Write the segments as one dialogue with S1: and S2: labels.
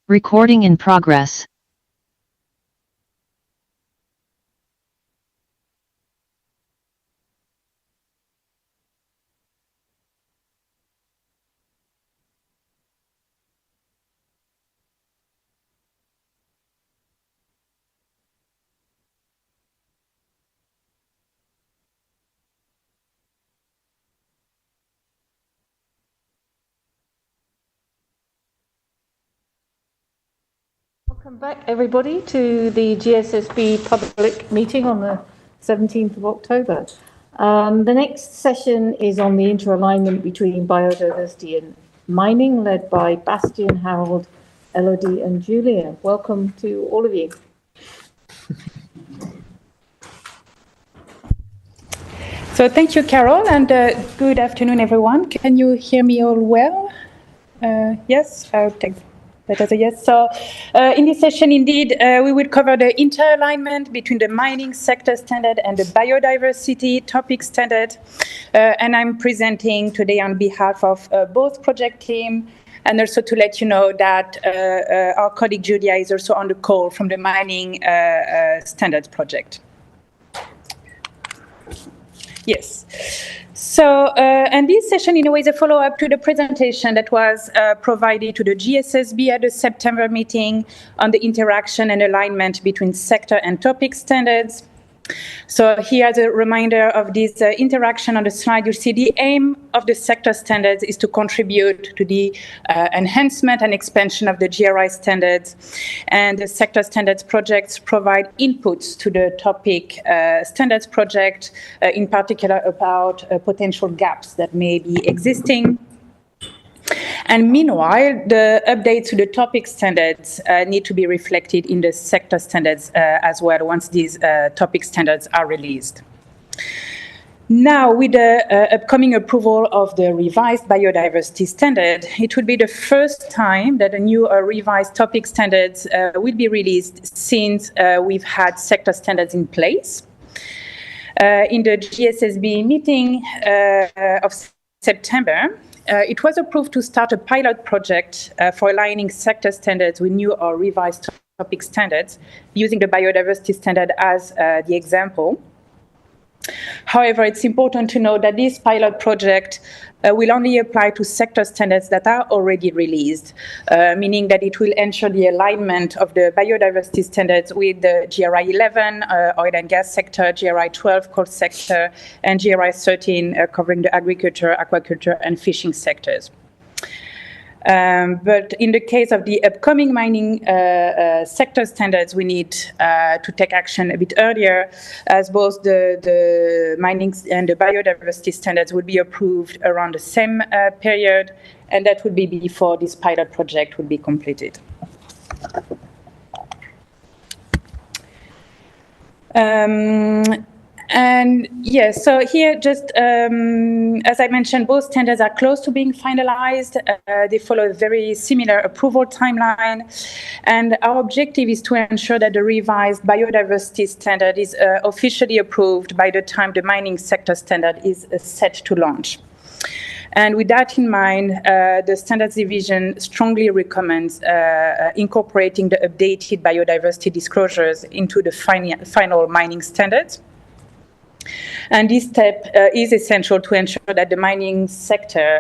S1: Recording in progress.
S2: Welcome back, everybody, to the GSSB public meeting on the 17th of October. The next session is on the interalignment between biodiversity and mining, led by Bastian, Harold, Elodie, and Julia. Welcome to all of you.
S3: So thank you, Carol, and good afternoon, everyone. Can you hear me all well? Yes, I'll take that as a yes. So in this session, indeed, we will cover the interalignment between the mining sector standard and the biodiversity topic standard. And I'm presenting today on behalf of both project team, and also to let you know that our colleague Julia is also on the call from the mining standards project. Yes. So, and this session, in a way, is a follow-up to the presentation that was provided to the GSSB at the September meeting on the interaction and alignment between sector and topic standards. So here, as a reminder of this interaction on the slide, you see the aim of the sector standards is to contribute to the enhancement and expansion of the GRI standards. And the sector standards projects provide inputs to the topic standards project, in particular about potential gaps that may be existing. And meanwhile, the updates to the topic standards need to be reflected in the sector standards as well once these topic standards are released. Now, with the upcoming approval of the revised biodiversity standard, it will be the first time that a new revised topic standards will be released since we've had sector standards in place. In the GSSB meeting of September, it was approved to start a pilot project for aligning sector standards with new or revised topic standards, using the biodiversity standard as the example. However, it's important to note that this pilot project will only apply to sector standards that are already released, meaning that it will ensure the alignment of the biodiversity standards with the GRI 11, oil and gas sector, GRI 12, coal sector, and GRI 13, covering the agriculture, aquaculture, and fishing sectors. But in the case of the upcoming mining sector standards, we need to take action a bit earlier, as both the mining and the biodiversity standards will be approved around the same period, and that would be before this pilot project will be completed. And yes, so here, just as I mentioned, both standards are close to being finalized. They follow a very similar approval timeline. And our objective is to ensure that the revised biodiversity standard is officially approved by the time the mining sector standard is set to launch. And with that in mind, the Standards Division strongly recommends incorporating the updated biodiversity disclosures into the final mining standards. And this step is essential to ensure that the mining sector,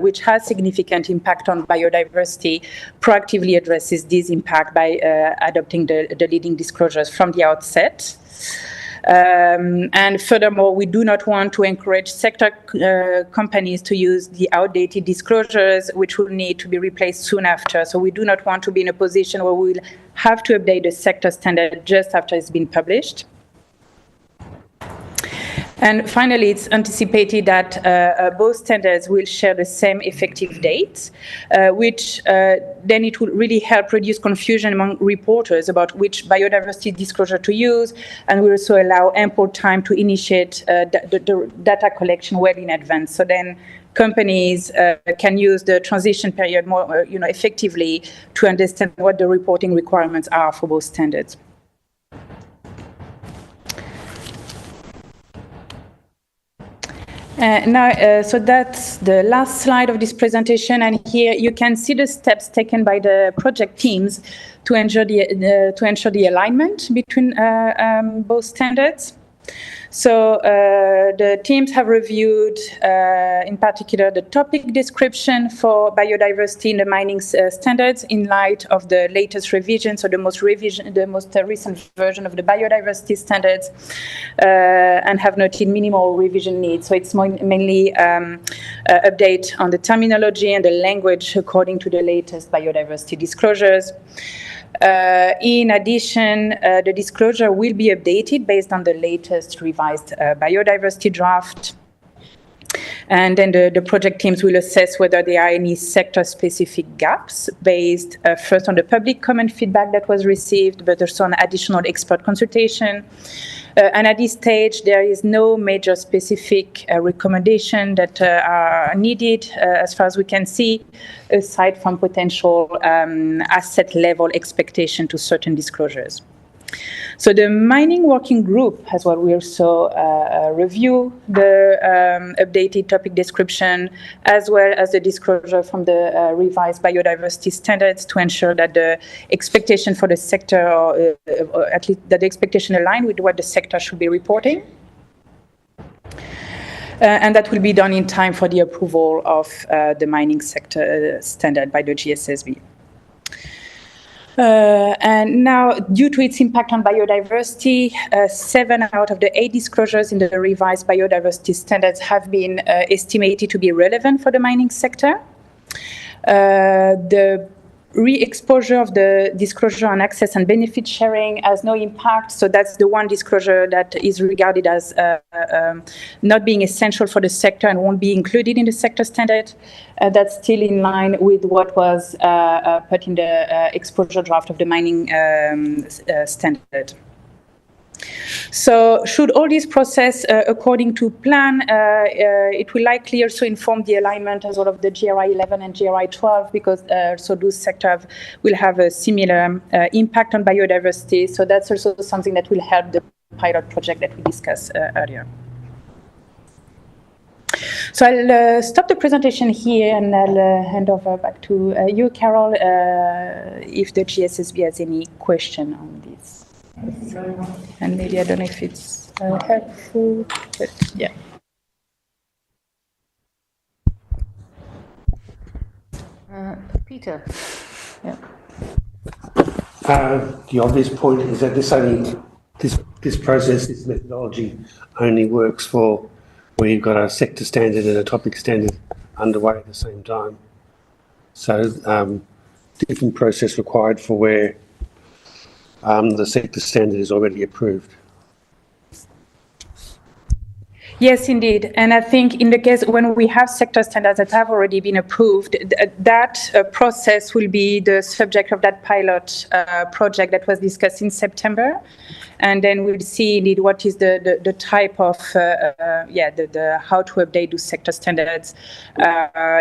S3: which has significant impact on biodiversity, proactively addresses this impact by adopting the leading disclosures from the outset. And furthermore, we do not want to encourage sector companies to use the outdated disclosures, which will need to be replaced soon after. So we do not want to be in a position where we will have to update the sector standard just after it's been published. And finally, it's anticipated that both standards will share the same effective date, which then it will really help reduce confusion among reporters about which biodiversity disclosure to use, and will also allow ample time to initiate the data collection well in advance. So then companies can use the transition period more effectively to understand what the reporting requirements are for both standards. So that's the last slide of this presentation, and here you can see the steps taken by the project teams to ensure the alignment between both standards. So the teams have reviewed, in particular, the topic description for biodiversity in the mining standards in light of the latest revision, so the most recent version of the biodiversity standards, and have noted minimal revision needs. So it's mainly update on the terminology and the language according to the latest biodiversity disclosures. In addition, the disclosure will be updated based on the latest revised biodiversity draft. And then the project teams will assess whether there are any sector-specific gaps based first on the public comment feedback that was received, but also on additional expert consultation. And at this stage, there is no major specific recommendation that are needed, as far as we can see, aside from potential asset level expectation to certain disclosures. So the mining working group as well will also review the updated topic description as well as the disclosure from the revised biodiversity standards to ensure that the expectation for the sector, or at least that the expectation align with what the sector should be reporting. And that will be done in time for the approval of the mining sector standard by the GSSB. And now, due to its impact on biodiversity, 7 out of the 8 disclosures in the revised biodiversity standards have been estimated to be relevant for the mining sector. The re-exposure of the disclosure on access and benefit sharing has no impact. So that's the one disclosure that is regarded as not being essential for the sector and won't be included in the sector standard. That's still in line with what was put in the exposure draft of the mining standard. So should all this process according to plan, it will likely also inform the alignment as well of the GRI 11 and GRI 12, because so those sectors will have a similar impact on biodiversity. So that's also something that will help the pilot project that we discussed earlier. So I'll stop the presentation here and I'll hand over back to you, Carol, if the GSSB has any question on this. And maybe I don't know if it's helpful, but yeah.
S2: Peter. Yeah.
S4: The obvious point is that this process, this methodology, only works for where you've got a sector standard and a topic standard underway at the same time. So different process required for where the sector standard is already approved.
S3: Yes, indeed. And I think in the case when we have sector standards that have already been approved, that process will be the subject of that pilot project that was discussed in September. And then we'll see indeed what is the type of, the how to update those sector standards.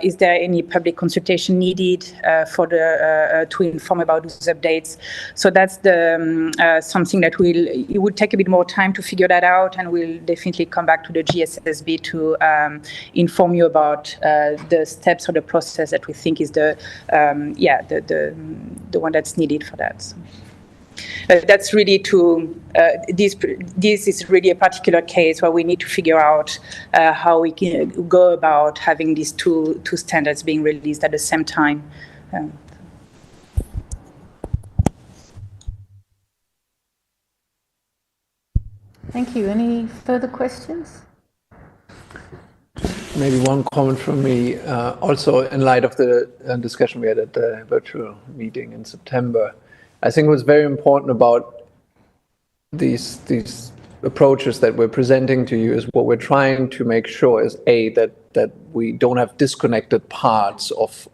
S3: Is there any public consultation needed for the to inform about those updates? So that's the something that it would take a bit more time to figure that out, and we'll definitely come back to the GSSB to inform you about the steps or the process that we think is the one that's needed for that. So. That's really this is really a particular case where we need to figure out how we can go about having these two standards being released at the same time.
S2: Thank you. Any further questions?
S5: Maybe one comment from me, also in light of the discussion we had at the virtual meeting in September. I think what's very important about these approaches that we're presenting to you is what we're trying to make sure is that we don't have disconnected parts of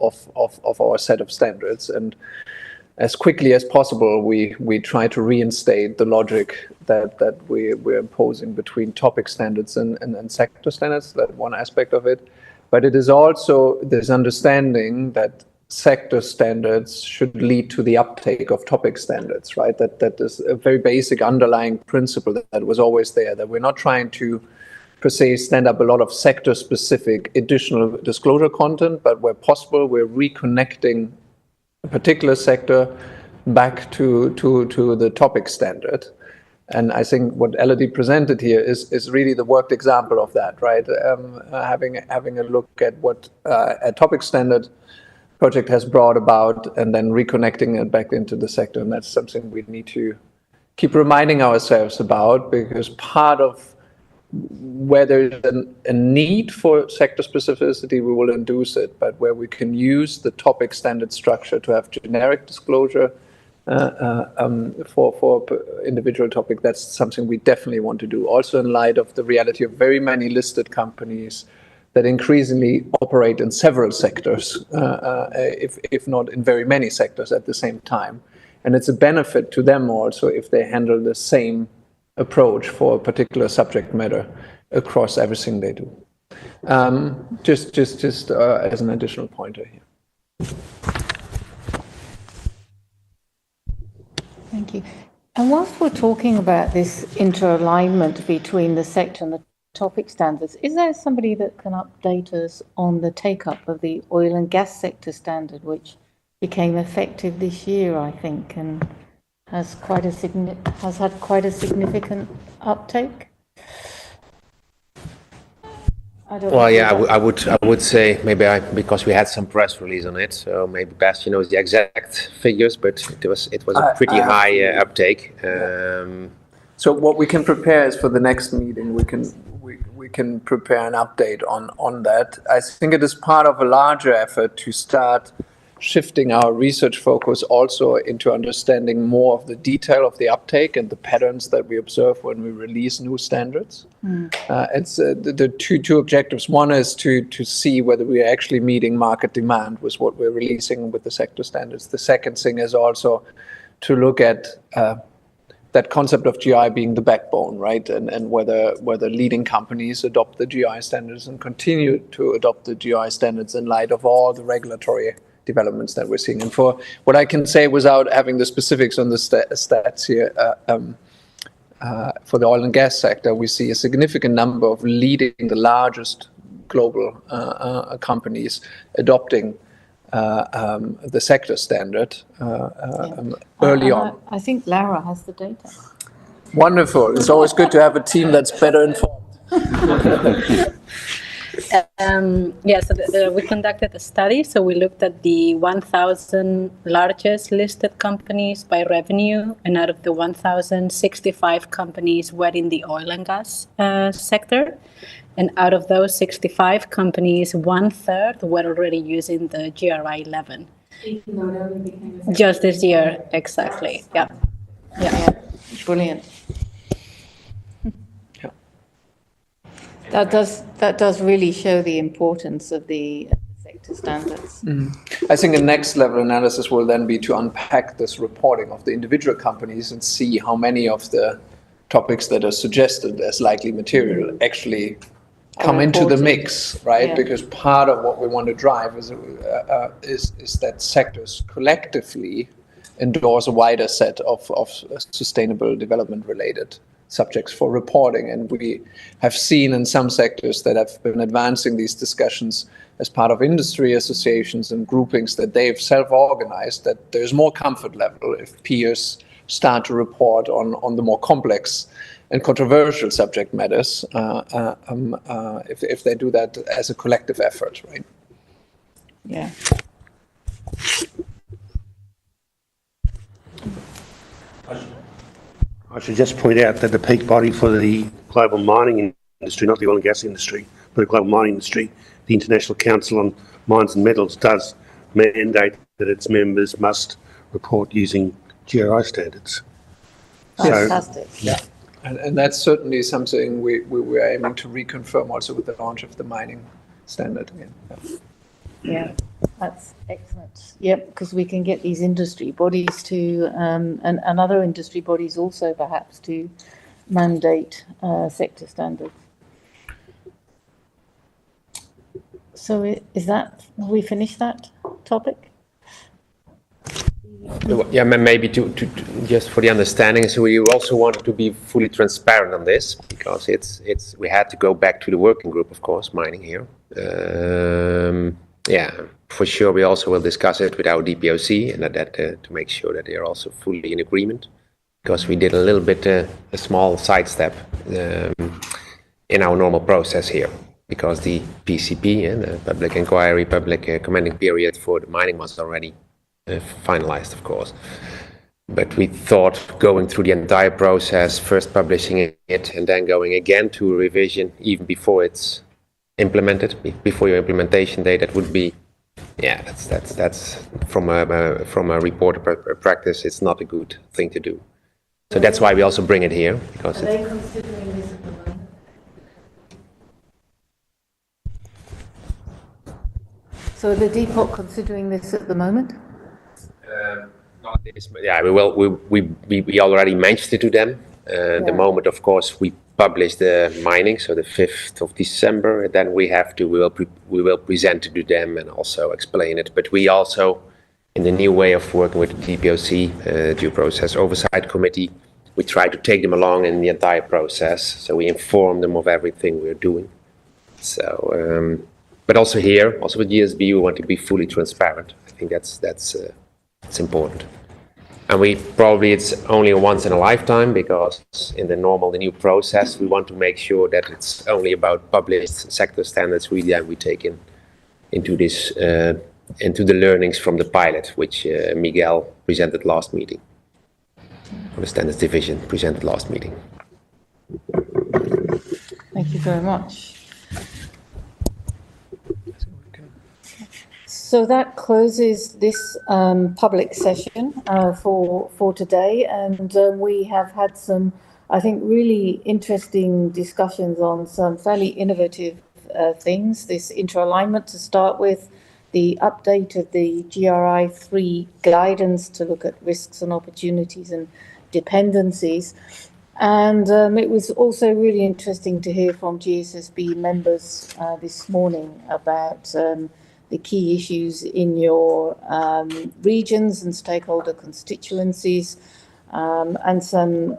S5: our set of standards, and as quickly as possible we try to reinstate the logic that we're imposing between topic standards and sector standards. That's one aspect of it, but it is also this understanding that sector standards should lead to the uptake of topic standards, right? That is a very basic underlying principle that was always there, that we're not trying to per se stand up a lot of sector-specific additional disclosure content, but where possible, we're reconnecting a particular sector back to the topic standard. And I think what Elodie presented here is really the worked example of that, right? Having a look at what a topic standard project has brought about and then reconnecting it back into the sector. And that's something we need to keep reminding ourselves about, because part of where there's a need for sector specificity, we will induce it, but where we can use the topic standard structure to have generic disclosure for individual topic, that's something we definitely want to do. Also in light of the reality of very many listed companies that increasingly operate in several sectors, if not in very many sectors at the same time. And it's a benefit to them also if they handle the same approach for a particular subject matter across everything they do. Just as an additional pointer here.
S2: Thank you. And whilst we're talking about this inter-alignment between the sector and the topic standards, is there somebody that can update us on the take-up of the oil and gas sector standard, which became effective this year, I think, and has had quite a significant uptake?
S6: Well, yeah, I would say maybe because we had some press release on it, so maybe Bastien knows the exact figures, but it was a pretty high uptake.
S5: So what we can prepare is for the next meeting, we can prepare an update on that. I think it is part of a larger effort to start shifting our research focus also into understanding more of the detail of the uptake and the patterns that we observe when we release new standards. It's the two objectives. One is to see whether we are actually meeting market demand with what we're releasing with the sector standards. The second thing is also to look at that concept of GI being the backbone, right? And whether leading companies adopt the GI standards and continue to adopt the GI standards in light of all the regulatory developments that we're seeing. And for what I can say without having the specifics on the stats here, for the oil and gas sector, we see a significant number of leading the largest global companies adopting the sector standard early on.
S2: I think Lara has the data.
S5: Wonderful. It's always good to have a team that's better informed.
S7: We conducted a study. So we looked at the 1,000 largest listed companies by revenue, and out of the 1,065 companies were in the oil and gas sector. And out of those 65 companies, 1/3 were already using the GRI 11. Just this year, exactly. Yeah.
S2: Brilliant. That does really show the importance of the sector standards.
S5: I think the next level analysis will then be to unpack this reporting of the individual companies and see how many of the topics that are suggested as likely material actually come into the mix, right? Yeah. Because part of what we want to drive is that sectors collectively endorse a wider set of sustainable development related subjects for reporting. And we have seen in some sectors that have been advancing these discussions as part of industry associations and groupings that they've self-organized, that there's more comfort level if peers start to report on the more complex and controversial subject matters, if they do that as a collective effort, right?
S2: Yeah.
S4: I should just point out that the peak body for the global mining industry, not the oil and gas industry, but the global mining industry, the International Council on Mines and Metals, does mandate that its members must report using GRI standards.
S2: Fantastic.
S4: So, yeah.
S5: And that's certainly something we are aiming to reconfirm also with the launch of the mining standard again.
S2: Yeah, that's excellent. Yep, because we can get these industry bodies to, and other industry bodies also perhaps to mandate sector standards. So is that, have we finished that topic?
S6: Yeah, maybe to just for the understanding, so we also wanted to be fully transparent on this because we had to go back to the working group, of course, mining here. Yeah, for sure. We also will discuss it with our DPOC and that to make sure that they are also fully in agreement, because we did a little bit a small sidestep in our normal process here, because the PCP and the public inquiry, public commenting period for the mining was already finalized, of course. But we thought going through the entire process, first publishing it and then going again to a revision even before it's implemented, before your implementation date, that would be, yeah, that's from a reporter practice, it's not a good thing to do. So that's why we also bring it here, because
S2: are they considering this at the moment? So are the Depot considering this at the moment?
S6: Not this, but yeah, we already mentioned it to them. The moment, of course, we publish the mining, so the 5th of December, then we will present it to them and also explain it. But we also, in the new way of working with the DPOC, Due Process Oversight Committee, we try to take them along in the entire process. So we inform them of everything we're doing. So, but also here, also with GSB, we want to be fully transparent. I think that's important. And it's only once in a lifetime, because in the new process, we want to make sure that it's only about published sector standards we take into this, into the learnings from the pilot, which Miguel presented last meeting, or the standards division presented last meeting.
S2: Thank you very much. So that closes this public session for today, and we have had some, I think, really interesting discussions on some fairly innovative things. This inter-alignment to start with, the update of the GRI 3 guidance to look at risks and opportunities and dependencies. And it was also really interesting to hear from GSSB members this morning about the key issues in your regions and stakeholder constituencies, and some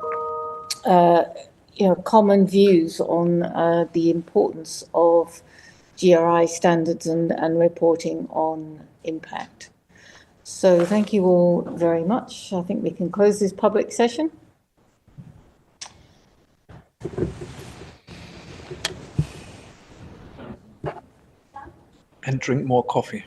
S2: common views on the importance of GRI standards and reporting on impact. So thank you all very much. I think we can close this public session.
S5: And drink more coffee.